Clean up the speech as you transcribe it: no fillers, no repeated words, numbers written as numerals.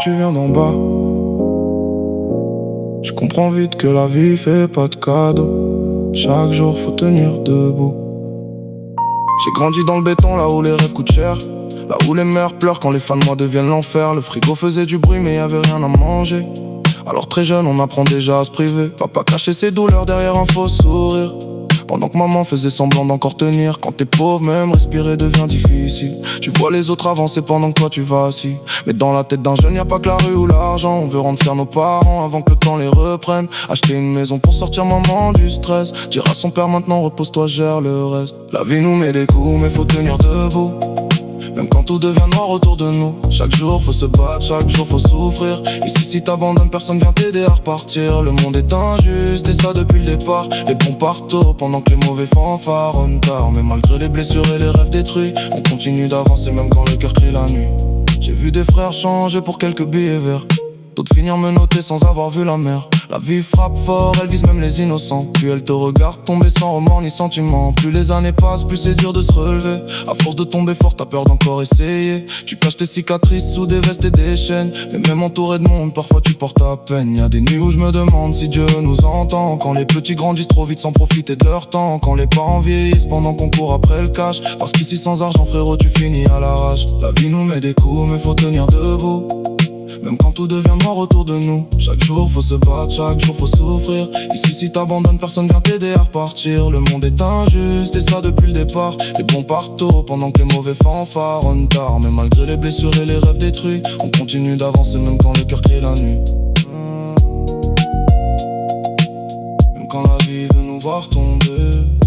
tu viens d'en bas. Je comprends vite que la vie fait pas de cadeaux. Chaque jour faut tenir debout. J'ai grandi dans le béton, là où les rêves coûtent cher. Là où les mères pleurent quand les fins de mois deviennent l'enfer. Le frigo faisait du bruit mais y'avait rien à manger. Alors très jeune on apprend déjà à se priver. Papa cachait ses douleurs derrière un faux sourire, pendant que maman faisait semblant d'encore tenir. Quand t'es pauvre, même respirer devient difficile. Tu vois les autres avancer pendant que toi tu vas assis. Mais dans la tête d'un jeune y'a pas que la rue ou l'argent. On veut rendre fiers nos parents avant que le temps les reprenne. Acheter une maison pour sortir maman du stress. Dire à son père maintenant repose-toi, gère le reste. La vie nous met des coups mais faut tenir debout. Même quand tout devient noir autour de nous. Chaque jour faut se battre, chaque jour faut souffrir. Ici si t'abandonnes personne vient t'aider à repartir. Le monde est injuste et ça depuis le départ. Les bons partent tôt pendant que les mauvais fanfaronnent tard. Mais malgré les blessures et les rêves détruits, on continue d'avancer même quand le cœur crie la nuit. J'ai vu des frères changer pour quelques billets verts, d'autres finir menottés sans avoir vu la mer. La vie frappe fort, elle vise même les innocents. Puis elle te regarde tomber sans remords ni sentiment. Plus les années passent, plus c'est dur de se relever. À force de tomber fort, t'as peur d'encore essayer. Tu caches tes cicatrices sous des vestes et des chaînes. Mais même entouré de monde, parfois tu portes à peine. Y'a des nuits où je me demande si Dieu nous entend. Quand les petits grandissent trop vite sans profiter de leur temps. Quand les parents vieillissent pendant qu'on court après le cash. Parce qu'ici sans argent frérot tu finis à l'arrache. La vie nous met des coups mais faut tenir debout. Même quand tout devient noir autour de nous. Chaque jour faut se battre, chaque jour faut souffrir. Ici si t'abandonnes personne vient t'aider à repartir. Le monde est injuste et ça depuis le départ. Les bons partent tôt pendant que les mauvais fanfaronnent tard. Mais malgré les blessures et les rêves détruits, on continue d'avancer même quand le cœur crie la nuit. Même quand la vie veut nous voir tomber.